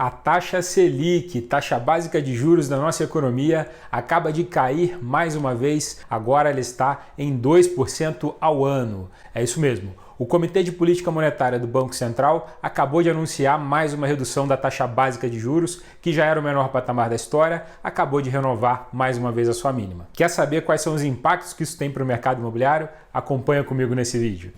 A taxa Selic, taxa básica de juros da nossa economia, acaba de cair mais uma vez. Agora ela está em 2% ao ano. É isso mesmo. O Comitê de Política Monetária do Banco Central acabou de anunciar mais uma redução da taxa básica de juros, que já era o menor patamar da história, acabou de renovar mais uma vez a sua mínima. Quer saber quais são os impactos que isso tem para o mercado imobiliário? Acompanha comigo nesse vídeo.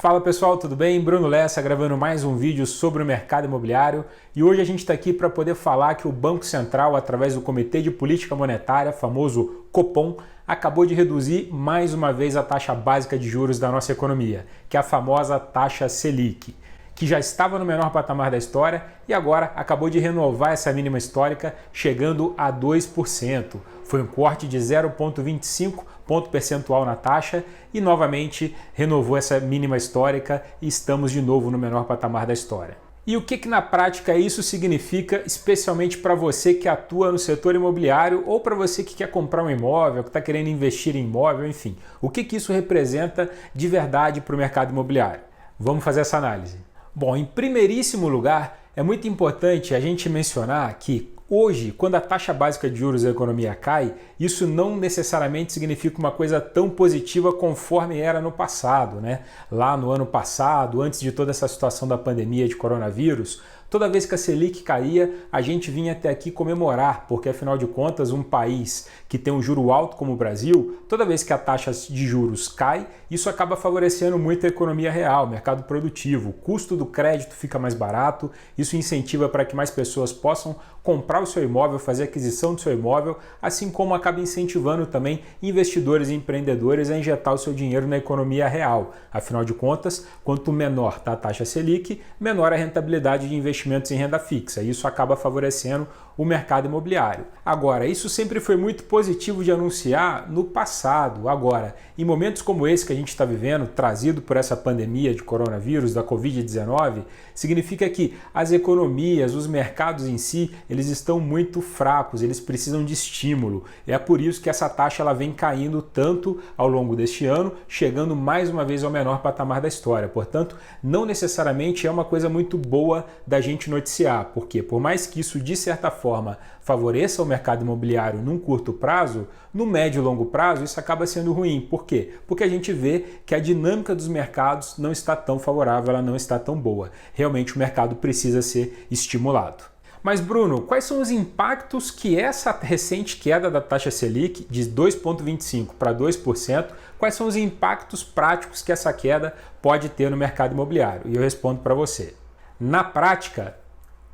Fala pessoal, tudo bem? Bruno Lessa gravando mais um vídeo sobre o mercado imobiliário e hoje a gente está aqui para poder falar que o Banco Central, através do Comitê de Política Monetária, famoso Copom, acabou de reduzir mais uma vez a taxa básica de juros da nossa economia, que é a famosa taxa Selic, que já estava no menor patamar da história e agora acabou de renovar essa mínima histórica, chegando a 2%. Foi um corte de 0,25 ponto percentual na taxa e novamente renovou essa mínima histórica e estamos de novo no menor patamar da história. E o que na prática isso significa, especialmente para você que atua no setor imobiliário ou para você que quer comprar um imóvel, que está querendo investir em imóvel, enfim. O que isso representa de verdade para o mercado imobiliário? Vamos fazer essa análise. Bom, em primeiríssimo lugar, é muito importante a gente mencionar que hoje, quando a taxa básica de juros da economia cai, isso não necessariamente significa uma coisa tão positiva conforme era no passado, né? Lá no ano passado, antes de toda essa situação da pandemia de coronavírus, toda vez que a Selic caía, a gente vinha até aqui comemorar, porque afinal de contas, um país que tem um juro alto como o Brasil, toda vez que a taxa de juros cai, isso acaba favorecendo muito a economia real, o mercado produtivo, o custo do crédito fica mais barato, isso incentiva para que mais pessoas possam comprar o seu imóvel, fazer a aquisição do seu imóvel, assim como acaba incentivando também investidores e empreendedores a injetar o seu dinheiro na economia real. Afinal de contas, quanto menor está a taxa Selic, menor a rentabilidade de investimentos em renda fixa. Isso acaba favorecendo o mercado imobiliário. Agora, isso sempre foi muito positivo de anunciar no passado. Agora, em momentos como esse que a gente está vivendo, trazido por essa pandemia de coronavírus, da Covid-19, significa que as economias, os mercados em si, eles estão muito fracos, eles precisam de estímulo. É por isso que essa taxa ela vem caindo tanto ao longo deste ano, chegando mais uma vez ao menor patamar da história. Portanto, não necessariamente é uma coisa muito boa da gente noticiar, porque por mais que isso de certa forma favoreça o mercado imobiliário num curto prazo, no médio e longo prazo isso acaba sendo ruim. Por quê? Porque a gente vê que a dinâmica dos mercados não está tão favorável, ela não está tão boa. Realmente o mercado precisa ser estimulado. Mas Bruno, quais são os impactos que essa recente queda da taxa Selic de 2,25% para 2%, quais são os impactos práticos que essa queda pode ter no mercado imobiliário? E eu respondo para você. Na prática,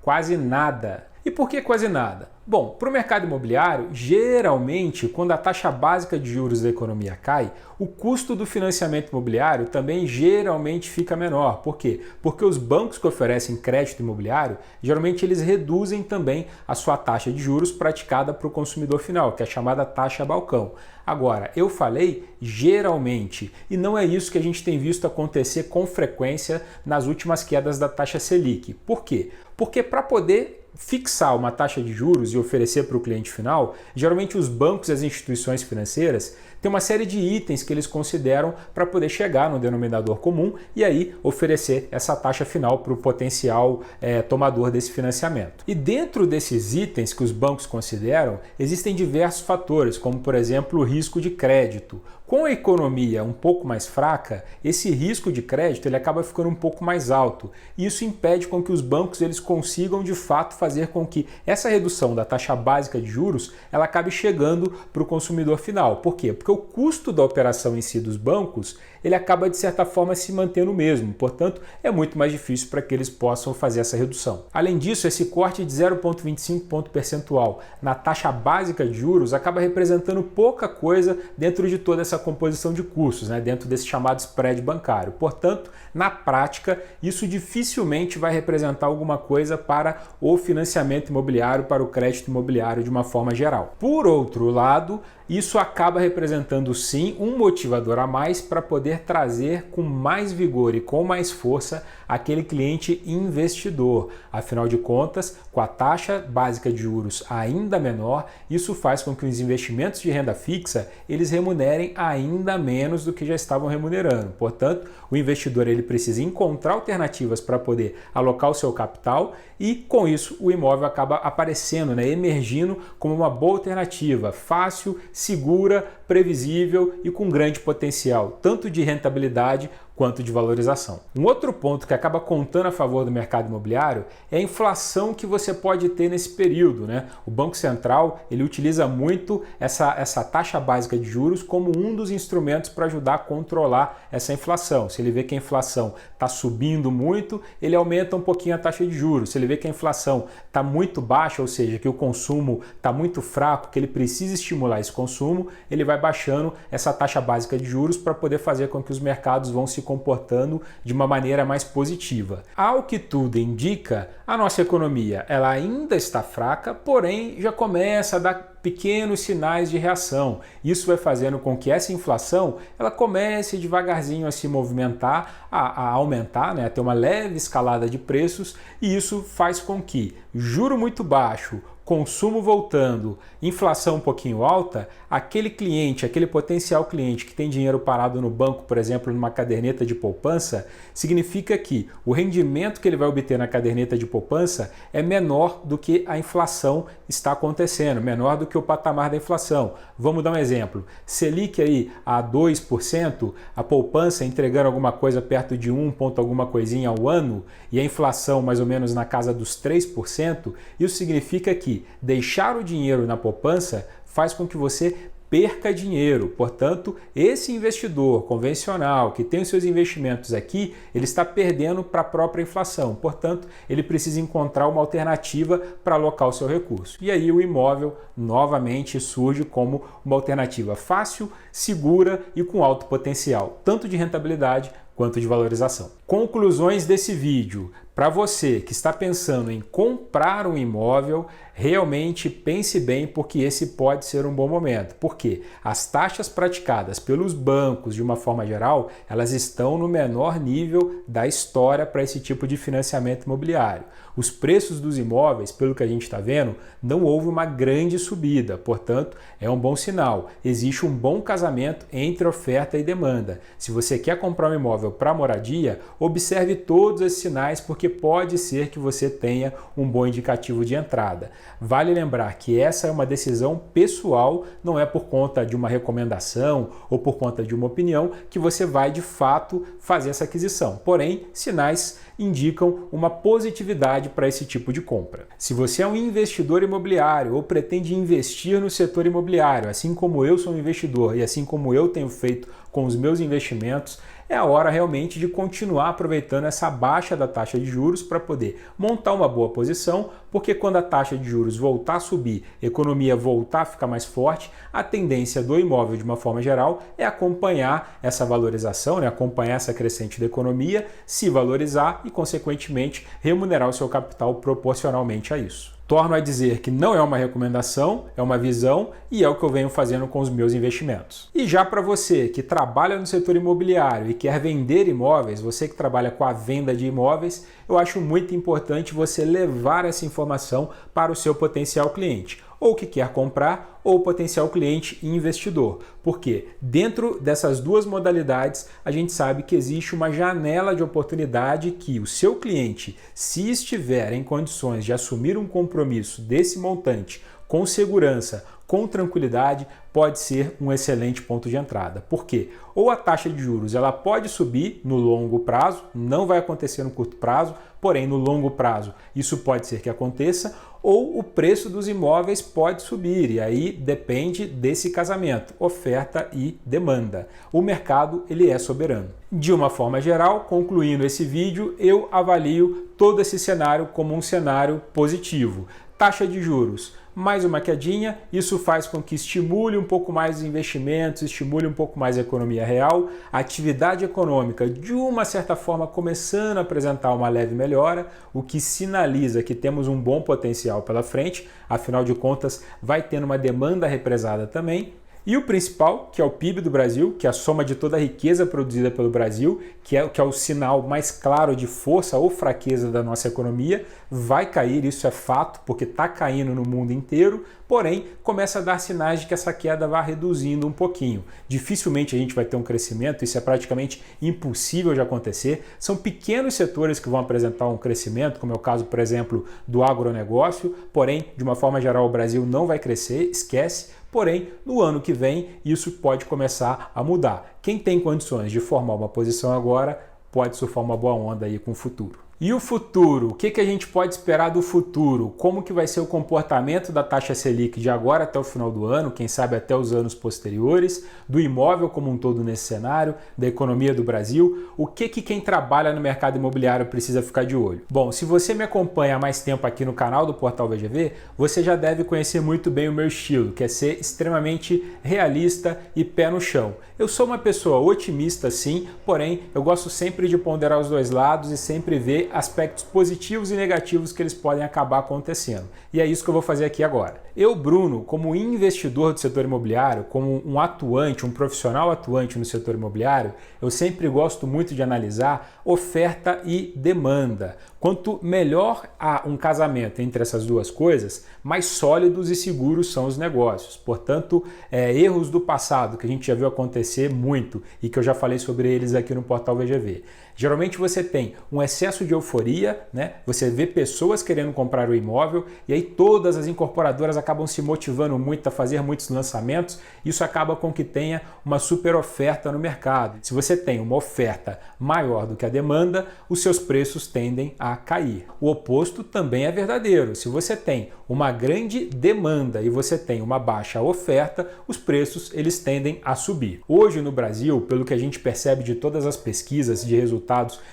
quase nada. E por que quase nada? Bom, para o mercado imobiliário, geralmente, quando a taxa básica de juros da economia cai, o custo do financiamento imobiliário também geralmente fica menor. Por quê? Porque os bancos que oferecem crédito imobiliário, geralmente eles reduzem também a sua taxa de juros praticada para o consumidor final, que é a chamada taxa balcão. Agora, eu falei geralmente, e não é isso que a gente tem visto acontecer com frequência nas últimas quedas da taxa Selic. Por quê? Porque para poder fixar uma taxa de juros e oferecer para o cliente final, geralmente os bancos e as instituições financeiras têm uma série de itens que eles consideram para poder chegar no denominador comum e aí oferecer essa taxa final para o potencial tomador desse financiamento. E dentro desses itens que os bancos consideram, existem diversos fatores, como por exemplo o risco de crédito. Com a economia um pouco mais fraca, esse risco de crédito ele acaba ficando um pouco mais alto. E isso impede com que os bancos eles consigam de fato fazer com que essa redução da taxa básica de juros ela acabe chegando para o consumidor final. Por quê? Porque o custo da operação em si dos bancos ele acaba de certa forma se mantendo o mesmo. Portanto, é muito mais difícil para que eles possam fazer essa redução. Além disso, esse corte de 0,25 ponto percentual na taxa básica de juros acaba representando pouca coisa dentro de toda essa composição de custos, né? Dentro desse chamado spread bancário. Portanto, na prática, isso dificilmente vai representar alguma coisa para o financiamento imobiliário, para o crédito imobiliário de uma forma geral. Por outro lado, isso acaba representando sim um motivador a mais para poder poder trazer com mais vigor e com mais força aquele cliente investidor. Afinal de contas, com a taxa básica de juros ainda menor, isso faz com que os investimentos de renda fixa eles remunerem ainda menos do que já estavam remunerando. Portanto, o investidor ele precisa encontrar alternativas para poder alocar o seu capital e, com isso, o imóvel acaba aparecendo, emergindo como uma boa alternativa, fácil, segura, previsível e com grande potencial, tanto de rentabilidade quanto de valorização. Um outro ponto que acaba contando a favor do mercado imobiliário é a inflação que você pode ter nesse período, O Banco Central ele utiliza muito essa taxa básica de juros como um dos instrumentos para ajudar a controlar essa inflação. Se ele vê que a inflação está subindo muito, ele aumenta um pouquinho a taxa de juros. Se ele vê que a inflação está muito baixa, ou seja, que o consumo está muito fraco, que ele precisa estimular esse consumo, ele vai baixando essa taxa básica de juros para poder fazer com que os mercados vão se comportando de uma maneira mais positiva. Ao que tudo indica, a nossa economia ela ainda está fraca, porém já começa a dar pequenos sinais de reação. Isso vai fazendo com que essa inflação ela comece devagarzinho a se movimentar, a aumentar, a ter uma leve escalada de preços, e isso faz com que juro muito baixo, consumo voltando, inflação um pouquinho alta, aquele cliente, aquele potencial cliente que tem dinheiro parado no banco, por exemplo, numa caderneta de poupança, significa que o rendimento que ele vai obter na caderneta de poupança é menor do que a inflação está acontecendo, menor do que o patamar da inflação. Vamos dar um exemplo. Selic aí a 2%, a poupança entregando alguma coisa perto de 1 ponto alguma coisinha ao ano e a inflação mais ou menos na casa dos 3%, isso significa que deixar o dinheiro na poupança faz com que você perca dinheiro. Portanto, esse investidor convencional que tem os seus investimentos aqui, ele está perdendo para a própria inflação. Portanto, ele precisa encontrar uma alternativa para alocar o seu recurso. E aí o imóvel novamente surge como uma alternativa fácil, segura e com alto potencial, tanto de rentabilidade quanto de valorização. Conclusões desse vídeo. Para você que está pensando em comprar um imóvel, realmente pense bem, porque esse pode ser um bom momento. Porque as taxas praticadas pelos bancos, de uma forma geral, elas estão no menor nível da história para esse tipo de financiamento imobiliário. Os preços dos imóveis, pelo que a gente está vendo, não houve uma grande subida. Portanto, é um bom sinal. Existe um bom casamento entre oferta e demanda. Se você quer comprar um imóvel para moradia, observe todos esses sinais, porque pode ser que você tenha um bom indicativo de entrada. Vale lembrar que essa é uma decisão pessoal, não é por conta de uma recomendação ou por conta de uma opinião que você vai de fato fazer essa aquisição. Porém, sinais indicam uma positividade para esse tipo de compra. Se você é um investidor imobiliário ou pretende investir no setor imobiliário, assim como eu sou um investidor e assim como eu tenho feito com os meus investimentos, é a hora realmente de continuar aproveitando essa baixa da taxa de juros para poder montar uma boa posição, porque quando a taxa de juros voltar a subir, a economia voltar a ficar mais forte, a tendência do imóvel de uma forma geral é acompanhar essa valorização, acompanhar essa crescente da economia, se valorizar e, consequentemente, remunerar o seu capital proporcionalmente a isso. Torno a dizer que não é uma recomendação, é uma visão e é o que eu venho fazendo com os meus investimentos. E já para você que trabalha no setor imobiliário e quer vender imóveis, você que trabalha com a venda de imóveis, eu acho muito importante você levar essa informação para o seu potencial cliente, ou que quer comprar, ou potencial cliente e investidor. Porque dentro dessas duas modalidades, a gente sabe que existe uma janela de oportunidade que o seu cliente, se estiver em condições de assumir um compromisso desse montante com segurança, com tranquilidade, pode ser um excelente ponto de entrada. Por quê? Ou a taxa de juros ela pode subir no longo prazo, não vai acontecer no curto prazo, porém no longo prazo isso pode ser que aconteça, ou o preço dos imóveis pode subir, e aí depende desse casamento, oferta e demanda. O mercado ele é soberano. De uma forma geral, concluindo esse vídeo, eu avalio todo esse cenário como um cenário positivo. Taxa de juros, mais uma quedinha, isso faz com que estimule um pouco mais os investimentos, estimule um pouco mais a economia real, a atividade econômica de uma certa forma começando a apresentar uma leve melhora, o que sinaliza que temos um bom potencial pela frente, afinal de contas vai tendo uma demanda represada também. E o principal, que é o PIB do Brasil, que é a soma de toda a riqueza produzida pelo Brasil, que é o sinal mais claro de força ou fraqueza da nossa economia, vai cair, isso é fato, porque está caindo no mundo inteiro, porém começa a dar sinais de que essa queda vai reduzindo um pouquinho. Dificilmente a gente vai ter um crescimento, isso é praticamente impossível de acontecer. São pequenos setores que vão apresentar um crescimento, como é o caso, por exemplo, do agronegócio, porém, de uma forma geral, o Brasil não vai crescer, esquece. Porém, no ano que vem, isso pode começar a mudar. Quem tem condições de formar uma posição agora, pode surfar uma boa onda aí com o futuro. E o futuro? O que a gente pode esperar do futuro? Como que vai ser o comportamento da taxa Selic de agora até o final do ano, quem sabe até os anos posteriores, do imóvel como um todo nesse cenário, da economia do Brasil? O que quem trabalha no mercado imobiliário precisa ficar de olho? Bom, se você me acompanha há mais tempo aqui no canal do Portal VGV, você já deve conhecer muito bem o meu estilo, que é ser extremamente realista e pé no chão. Eu sou uma pessoa otimista sim, porém eu gosto sempre de ponderar os dois lados e sempre ver aspectos positivos e negativos que eles podem acabar acontecendo. E é isso que eu vou fazer aqui agora. Eu, Bruno, como investidor do setor imobiliário, como um atuante, um profissional atuante no setor imobiliário, eu sempre gosto muito de analisar oferta e demanda. Quanto melhor há um casamento entre essas duas coisas, mais sólidos e seguros são os negócios. Portanto, erros do passado que a gente já viu acontecer muito e que eu já falei sobre eles aqui no Portal VGV. Geralmente você tem um excesso de euforia, né? Você vê pessoas querendo comprar o imóvel e aí todas as incorporadoras acabam se motivando muito a fazer muitos lançamentos. Isso acaba com que tenha uma super oferta no mercado. Se você tem uma oferta maior do que a demanda, os seus preços tendem a cair. O oposto também é verdadeiro. Se você tem uma grande demanda e você tem uma baixa oferta, os preços eles tendem a subir. Hoje no Brasil, pelo que a gente percebe de todas as pesquisas de resultados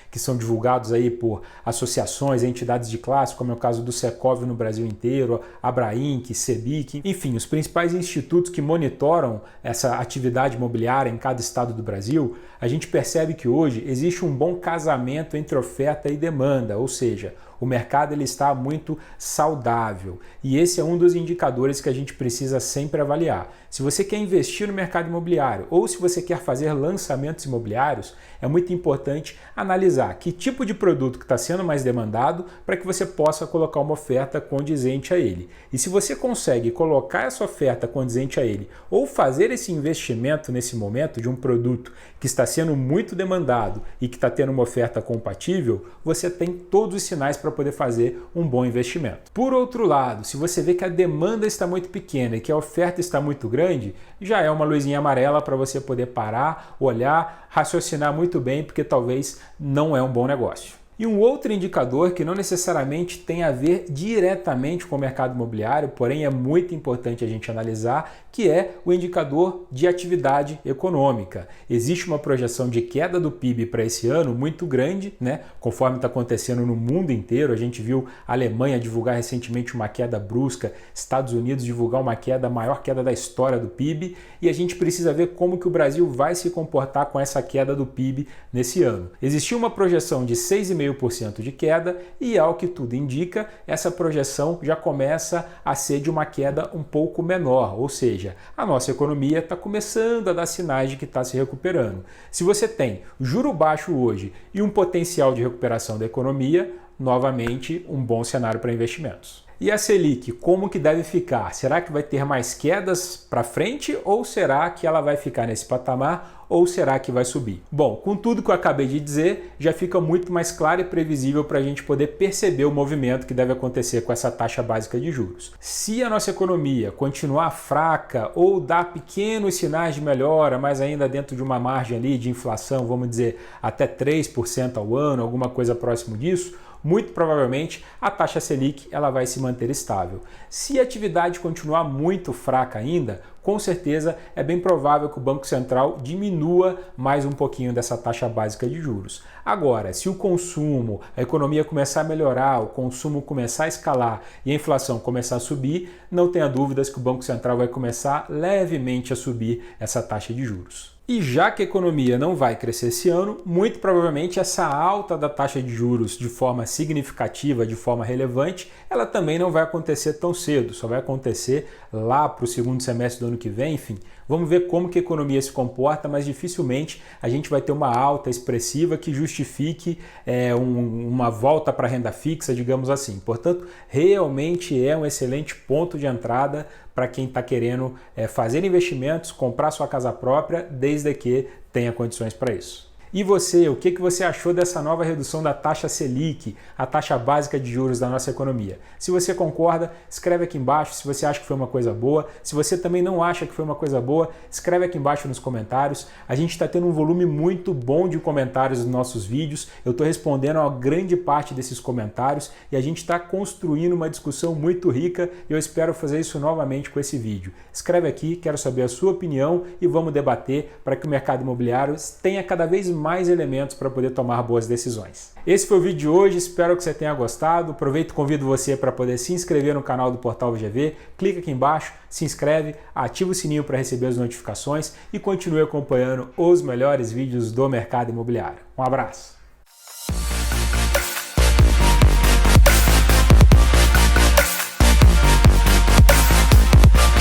que são divulgados aí por associações, entidades de classe, como é o caso do Secov no Brasil inteiro, Abrainc, Sebic, enfim, os principais institutos que monitoram essa atividade imobiliária em cada estado do Brasil, a gente percebe que hoje existe um bom casamento entre oferta e demanda, ou seja, o mercado ele está muito saudável e esse é um dos indicadores que a gente precisa sempre avaliar. Se você quer investir no mercado imobiliário ou se você quer fazer lançamentos imobiliários, é muito importante analisar que tipo de produto que está sendo mais demandado para que você possa colocar uma oferta condizente a ele. E se você consegue colocar essa oferta condizente a ele ou fazer esse investimento nesse momento de um produto que está sendo muito demandado e que está tendo uma oferta compatível, você tem todos os sinais para poder fazer um bom investimento. Por outro lado, se você vê que a demanda está muito pequena e que a oferta está muito grande, já é uma luzinha amarela para você poder parar, olhar, raciocinar muito bem, porque talvez não é um bom negócio. E um outro indicador que não necessariamente tem a ver diretamente com o mercado imobiliário, porém é muito importante a gente analisar, que é o indicador de atividade econômica. Existe uma projeção de queda do PIB para esse ano muito grande, né? Conforme está acontecendo no mundo inteiro. A gente viu a Alemanha divulgar recentemente uma queda brusca, Estados Unidos divulgar uma queda, a maior queda da história do PIB, e a gente precisa ver como que o Brasil vai se comportar com essa queda do PIB nesse ano. Existiu uma projeção de 6,5% de queda e, ao que tudo indica, essa projeção já começa a ser de uma queda um pouco menor, ou seja, a nossa economia está começando a dar sinais de que está se recuperando. Se você tem juro baixo hoje e um potencial de recuperação da economia, novamente um bom cenário para investimentos. E a Selic, como que deve ficar? Será que vai ter mais quedas para frente ou será que ela vai ficar nesse patamar ou será que vai subir? Bom, com tudo que eu acabei de dizer, já fica muito mais claro e previsível para a gente poder perceber o movimento que deve acontecer com essa taxa básica de juros. Se a nossa economia continuar fraca ou dar pequenos sinais de melhora, mas ainda dentro de uma margem ali de inflação, vamos dizer, até 3% ao ano, alguma coisa próximo disso, muito provavelmente a taxa Selic ela vai se manter estável. Se a atividade continuar muito fraca ainda, com certeza é bem provável que o Banco Central diminua mais um pouquinho dessa taxa básica de juros. Agora, se o consumo, a economia começar a melhorar, o consumo começar a escalar e a inflação começar a subir, não tenha dúvidas que o Banco Central vai começar levemente a subir essa taxa de juros. E já que a economia não vai crescer esse ano, muito provavelmente essa alta da taxa de juros de forma significativa, de forma relevante, ela também não vai acontecer tão cedo, só vai acontecer lá para o segundo semestre do ano que vem, enfim, Vamos ver como que a economia se comporta, mas dificilmente a gente vai ter uma alta expressiva que justifique uma volta para a renda fixa, digamos assim. Portanto, realmente é um excelente ponto de entrada para quem está querendo fazer investimentos, comprar sua casa própria, desde que tenha condições para isso. E você, o que você achou dessa nova redução da taxa Selic, a taxa básica de juros da nossa economia? Se você concorda, escreve aqui embaixo se você acha que foi uma coisa boa. Se você também não acha que foi uma coisa boa, escreve aqui embaixo nos comentários. A gente está tendo um volume muito bom de comentários nos nossos vídeos. Eu estou respondendo a grande parte desses comentários e a gente está construindo uma discussão muito rica e eu espero fazer isso novamente com esse vídeo. Escreve aqui, quero saber a sua opinião e vamos debater para que o mercado imobiliário tenha cada vez mais elementos para poder tomar boas decisões. Esse foi o vídeo de hoje, espero que você tenha gostado. Aproveito e convido você para poder se inscrever no canal do Portal VGV. Clica aqui embaixo, se inscreve, ativa o sininho para receber as notificações e continue acompanhando os melhores vídeos do mercado imobiliário. Um abraço!